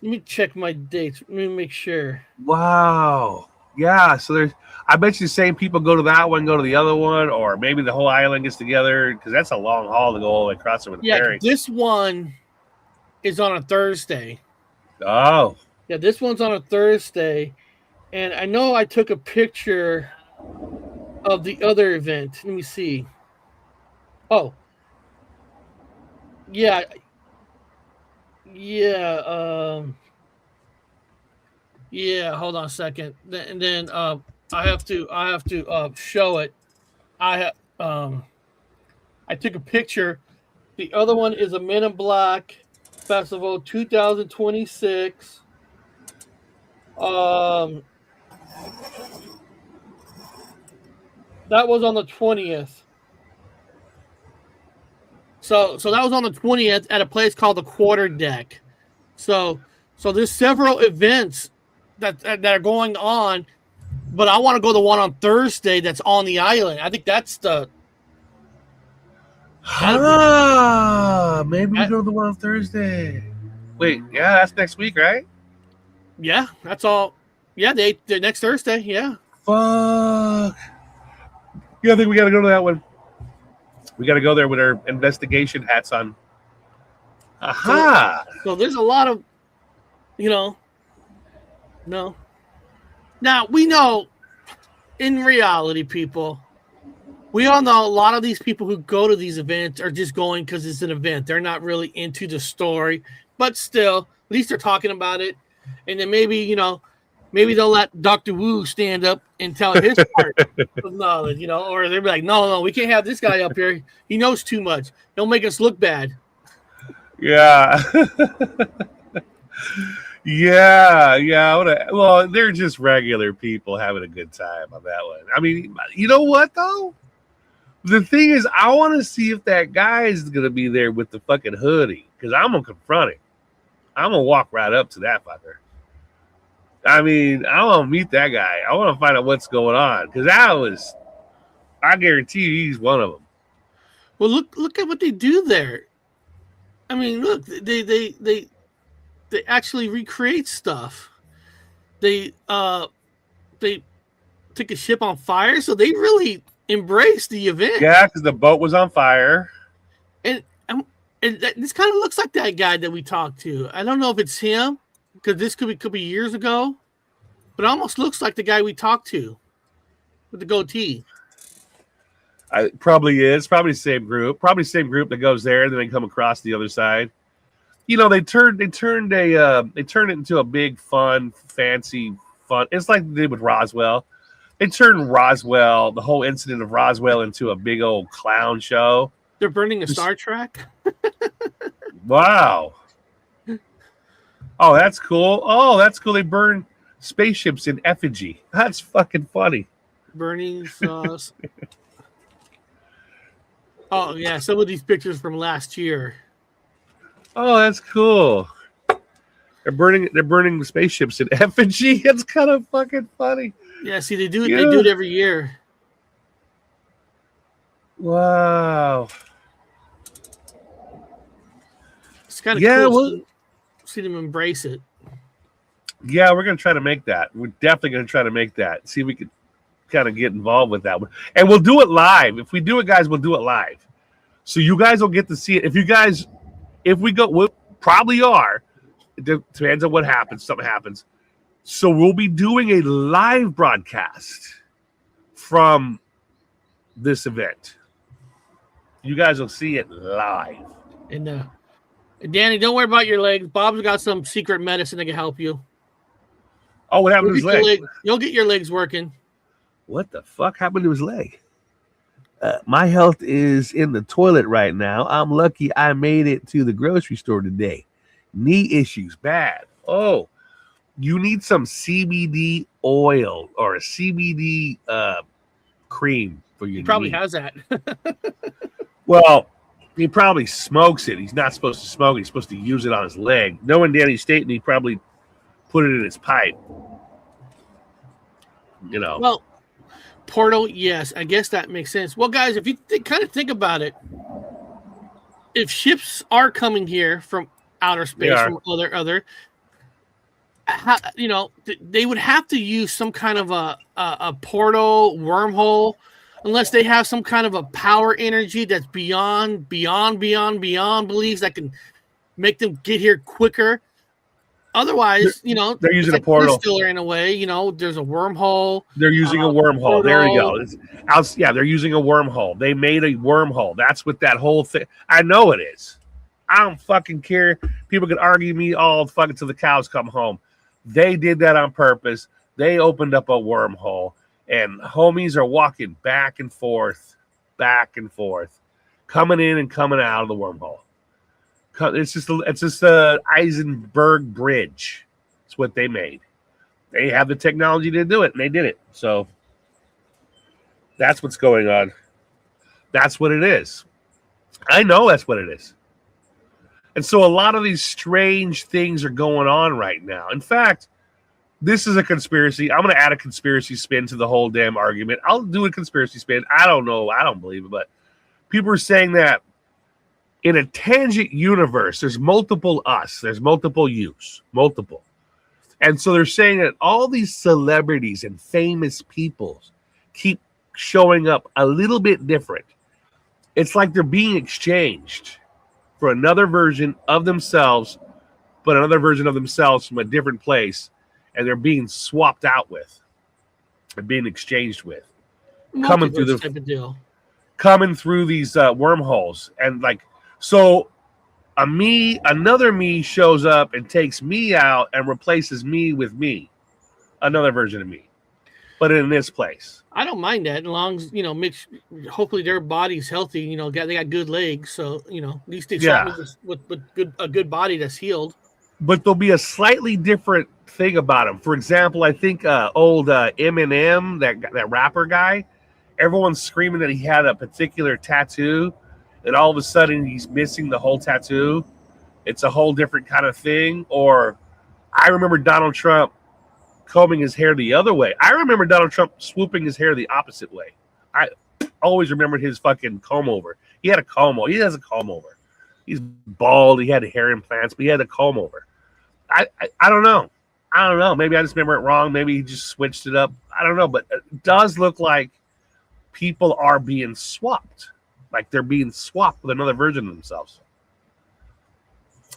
me check my dates. Let me make sure. Wow. Yeah. So I bet you the same people go to that one, go to the other one, or maybe the whole island gets together because that's a long haul to go all the way across it with a ferry. This one is on a Thursday. Oh. Yeah, this one's on a Thursday, and I know I took a picture of the other event. Let me see. Oh. Yeah. Hold on a second. And then I have to show it. I took a picture. The other one is a Men in Black Festival 2026. That was on the 20th. So that was on the 20th at a place called the Quarter Deck. So there's several events that are going on, but I want to go to the one on Thursday that's on the island. I think that's the. Maybe we go to the one on Thursday. Wait, yeah, that's next week, right? Yeah, that's all. Yeah, they're next Thursday. Yeah. Fuck. Yeah, I think we got to go to that one. We got to go there with our investigation hats on. Aha! So there's a lot of, no. Now, we know, in reality, people, we all know a lot of these people who go to these events are just going because it's an event. They're not really into the story. But still, at least they're talking about it. And then maybe, maybe they'll let Dr. Wu stand up and tell his part of knowledge, or they'll be like, no, we can't have this guy up here. He knows too much. He'll make us look bad. Yeah. Yeah. Well, they're just regular people having a good time on that one. I mean, you know what, though? The thing is, I want to see if that guy is going to be there with the fucking hoodie, because I'm going to confront him. I'm going to walk right up to that fucker. I mean, I want to meet that guy. I want to find out what's going on, because I guarantee you he's one of them. Well, look at what they do there. I mean, look, they actually recreate stuff. They took a ship on fire, so they really embraced the event. Yeah, because the boat was on fire. And this kind of looks like that guy that we talked to. I don't know if it's him, because this could be years ago, but it almost looks like the guy we talked to with the goatee. Probably is. Probably the same group. Probably the same group that goes there, and then they come across the other side. They turned it into a big, fun. It's like they did with Roswell. They turned Roswell, the whole incident of Roswell, into a big old clown show. They're burning a Star Trek. Wow. Oh, that's cool. They burn spaceships in effigy. That's fucking funny. Burning sauce. Oh yeah, some of these pictures from last year. Oh, that's cool. They're burning the spaceships in effigy. It's kind of fucking funny. Yeah, see, they do it. Yeah. They do it every year. Wow. It's kind of cool. See them embrace it. Yeah, we're gonna try to make that. We're definitely gonna try to make that. See if we can kind of get involved with that one, and we'll do it live. If we do it, guys, we'll do it live. So you guys will get to see it. If we go, we probably are. It depends on what happens. Something happens. So we'll be doing a live broadcast from this event. You guys will see it live. And Danny, don't worry about your legs. Bob's got some secret medicine that can help you. Oh, what happened to his leg? You'll get your legs working. What the fuck happened to his leg? My health is in the toilet right now. I'm lucky I made it to the grocery store today. Knee issues, bad. Oh, you need some CBD oil or a CBD cream for your knee. He probably has that. Well, he probably smokes it. He's not supposed to smoke it. He's supposed to use it on his leg. Knowing Danny Staten, he probably put it in his pipe. Well, portal, yes, I guess that makes sense. Well, guys, if you kind of think about it, if ships are coming here from outer space, from other, they would have to use some kind of a portal, wormhole, unless they have some kind of a power energy that's beyond beliefs that can make them get here quicker. Otherwise, they're using a portal. Interstellar in a way, there's a wormhole. They're using a wormhole. There you go. They're using a wormhole. They made a wormhole. That's what that whole thing. I know it is. I don't fucking care. People can argue me all fucking till the cows come home. They did that on purpose. They opened up a wormhole, and homies are walking back and forth, coming in and coming out of the wormhole. It's just the Eisenberg Bridge. It's what they made. They have the technology to do it, and they did it. So that's what's going on. That's what it is. I know that's what it is. And so a lot of these strange things are going on right now. In fact, this is a conspiracy. I'm going to add a conspiracy spin to the whole damn argument. I'll do a conspiracy spin. I don't know. I don't believe it, but people are saying that in a tangent universe, there's multiple us. There's multiple yous. Multiple. And so they're saying that all these celebrities and famous people keep showing up a little bit different. It's like they're being exchanged for another version of themselves, but another version of themselves from a different place, and they're being swapped out with and being exchanged with, coming through Multiverse type of deal. coming through these wormholes. And like, so another me shows up and takes me out and replaces me with me, another version of me, but in this place. I don't mind that, as long as hopefully their body's healthy. They got good legs, so at least they shot me with a good body that's healed. But there'll be a slightly different thing about him. For example, I think old Eminem, that rapper guy, everyone's screaming that he had a particular tattoo, and all of a sudden he's missing the whole tattoo. It's a whole different kind of thing. Or I remember Donald Trump combing his hair the other way. I remember Donald Trump swooping his hair the opposite way. I always remembered his fucking comb over. He had a comb over. He has a comb over. He's bald. He had hair implants, but he had a comb over. I don't know. I don't know. Maybe I just remember it wrong. Maybe he just switched it up. I don't know. But it does look like people are being swapped. Like they're being swapped with another version of themselves.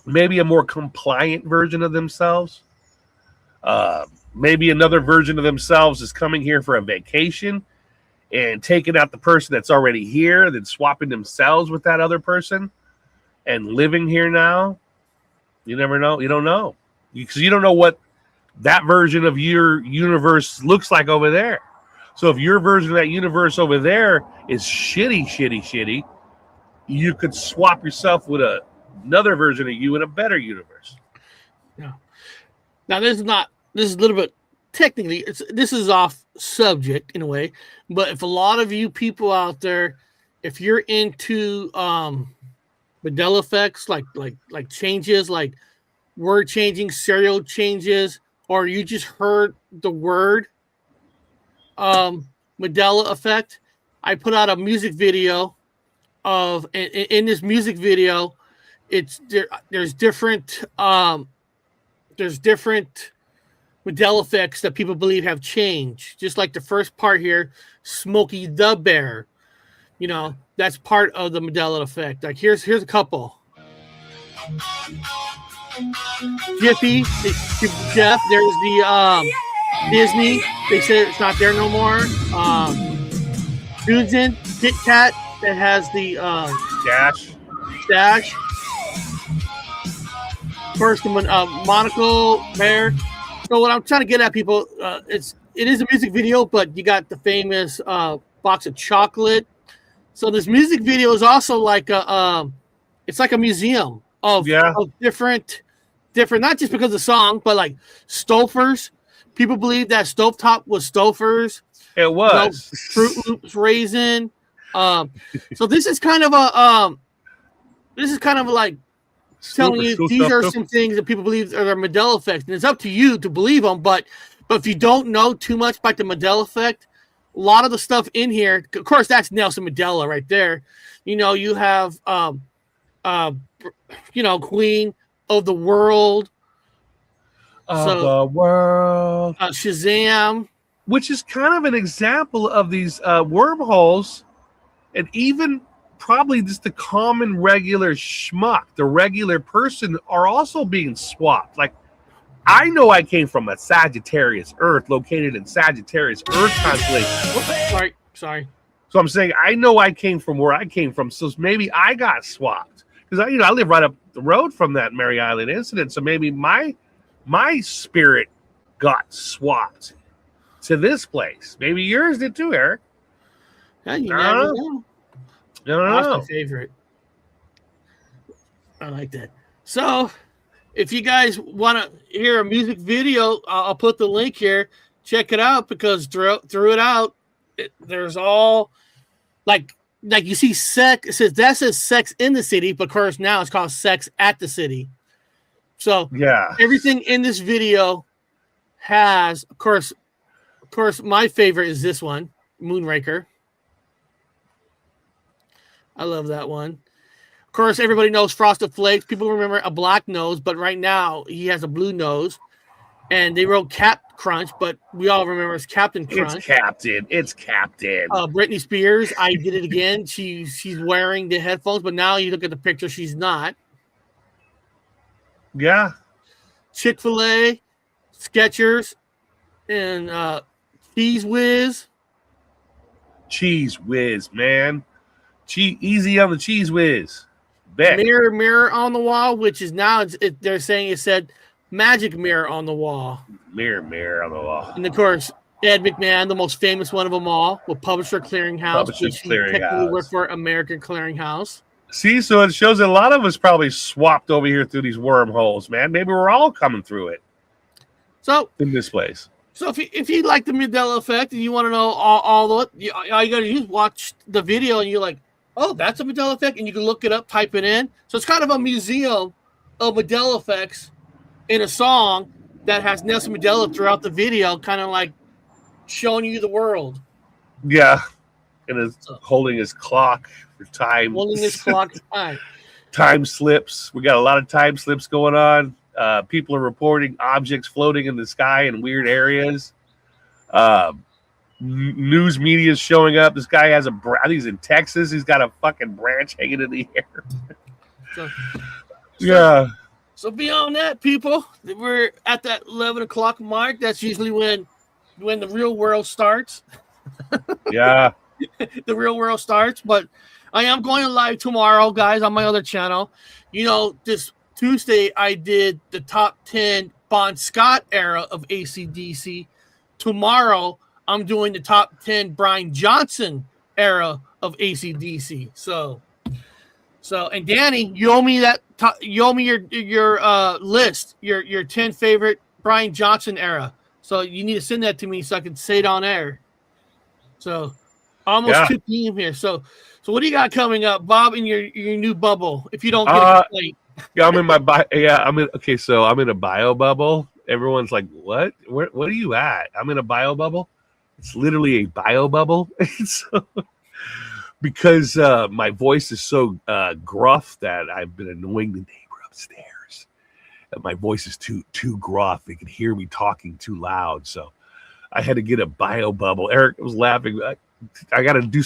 Maybe a more compliant version of themselves. Maybe another version of themselves is coming here for a vacation and taking out the person that's already here, then swapping themselves with that other person and living here now. You never know. You don't know. Because you don't know what that version of your universe looks like over there. So if your version of that universe over there is shitty, you could swap yourself with another version of you in a better universe. Yeah. Now, this is a little bit technically, this is off subject in a way, but if a lot of you people out there, if you're into Mandela effects, like changes, like word changing, serial changes, or you just heard the word Mandela effect, I put out a music video of, in this music video, there's different Mandela effects that people believe have changed. Just like the first part here, Smokey the Bear, that's part of the Mandela effect. Like here's a couple. Jiffy, Jeff. There's the Disney. They said it's not there no more. Susan, Kit Kat, that has the dash. First, monocle bear. So what I'm trying to get at, people, it is a music video, but you got the famous box of chocolate. So this music video is also like it's like a museum of different, not just because of the song, but like Stouffer's. People believe that stovetop was Stouffer's. It was Fruit Loops raisin. So this is kind of like telling you these are some things that people believe are the Mandela effects, and it's up to you to believe them. But if you don't know too much about the Mandela effect, a lot of the stuff in here, of course, that's Nelson Mandela right there. You have Queen of the World. The world. Shazam. Which is kind of an example of these wormholes, and even probably just the common regular schmuck, the regular person, are also being swapped. Like, I know I came from a Sagittarius Earth, located in Sagittarius Earth constellation. Sorry. So I'm saying I know I came from where I came from, so maybe I got swapped because I live right up the road from that Maury Island incident. So maybe my spirit got swapped to this place. Maybe yours did too, Eric. Yeah, you never know. That's No. my favorite. I like that. So, if you guys want to hear a music video, I'll put the link here. Check it out, because through it out, there's all like you see sex. It says sex in the city, but of course now it's called sex at the city. So everything in this video has, of course, my favorite is this one, Moonraker. I love that one. Of course, everybody knows Frosted Flakes. People remember a black nose, but right now he has a blue nose. and they wrote Cap Crunch, but we all remember it's Captain Crunch. It's Captain. Britney Spears, I Did It Again. She's wearing the headphones, but now you look at the picture, she's not. Yeah. Chick-fil-A, Skechers, and Cheese Whiz. Cheese Whiz, man. Easy on the Cheese Whiz. Bet. Mirror on the wall, which is now they're saying it said Magic Mirror on the wall. Mirror on the wall. And of course, Ed McMahon, the most famous one of them all, with Publisher Clearinghouse, which he technically worked for American Clearinghouse. See, so it shows that a lot of us probably swapped over here through these wormholes, man. Maybe we're all coming through it. So in this place. So if you like the Mandela effect and you want to know all you got to do is watch the video and you're like, oh, that's a Mandela effect, and you can look it up, type it in. So it's kind of a museum of Mandela effects in a song that has Nelson Mandela throughout the video, kind of like showing you the world. Yeah, and is holding his clock for time. Holding his clock for time. Time slips. We got a lot of time slips going on. People are reporting objects floating in the sky in weird areas. News media is showing up. This guy has I think he's in Texas. He's got a fucking branch hanging in the air. Yeah. So beyond that, people, we're at that 11 o'clock mark. That's usually when the real world starts. Yeah. The real world starts. But I am going live tomorrow, guys, on my other channel. You know, this Tuesday I did the top 10 Bon Scott era of AC/DC. Tomorrow I'm doing the top 10 Brian Johnson era of AC/DC. So and Danny, you owe me your list, your 10 favorite Brian Johnson era. So you need to send that to me so I can say it on air. So almost 2 p.m. here. So what do you got coming up, Bob, in your new bubble? If you don't get a complaint. Yeah, I'm in my so I'm in a bio bubble. Everyone's like, what? What are you at? I'm in a bio bubble. It's literally a bio bubble. Because my voice is so gruff that I've been annoying the neighbor upstairs. My voice is too gruff. They can hear me talking too loud. So I had to get a bio bubble. Eric was laughing. I got to do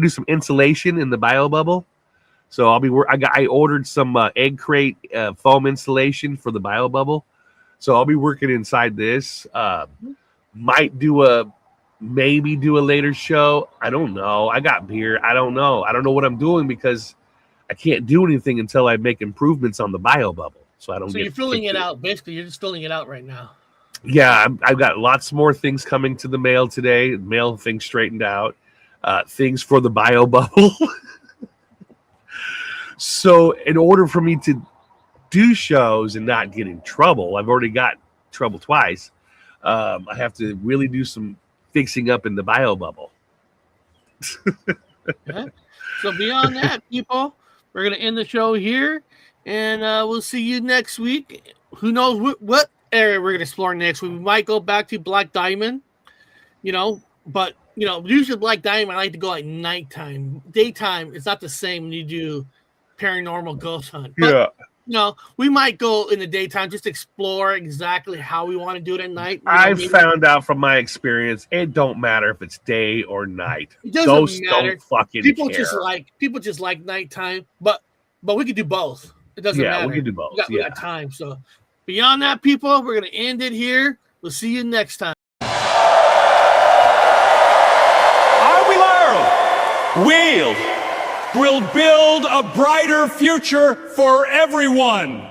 some insulation in the bio bubble. So I ordered some egg crate foam insulation for the bio bubble. So I'll be working inside this. Maybe do a later show. I don't know. I got beer. I don't know. I don't know what I'm doing because I can't do anything until I make improvements on the bio bubble. So you're filling it out. Basically, you're just filling it out right now. Yeah, I've got lots more things coming to the mail today. Mail things straightened out. Things for the bio bubble. So in order for me to do shows and not get in trouble, I've already got trouble twice. I have to really do some fixing up in the bio bubble. Yeah. So beyond that, people, we're going to end the show here, and we'll see you next week. Who knows what area we're going to explore next week. We might go back to Black Diamond, but usually Black Diamond, I like to go at nighttime. Daytime, it's not the same when you do paranormal ghost hunt. But, we might go in the daytime, just explore exactly how we want to do it at night. I've found out from my experience, it don't matter if it's day or night. It doesn't Ghosts matter. Don't fucking people care. just like nighttime, but we could do both. It doesn't matter. Yeah, we can do both. We got time. So beyond that, people, we're gonna end it here. We'll see you next time. Are we learned? We'll build a brighter future for everyone.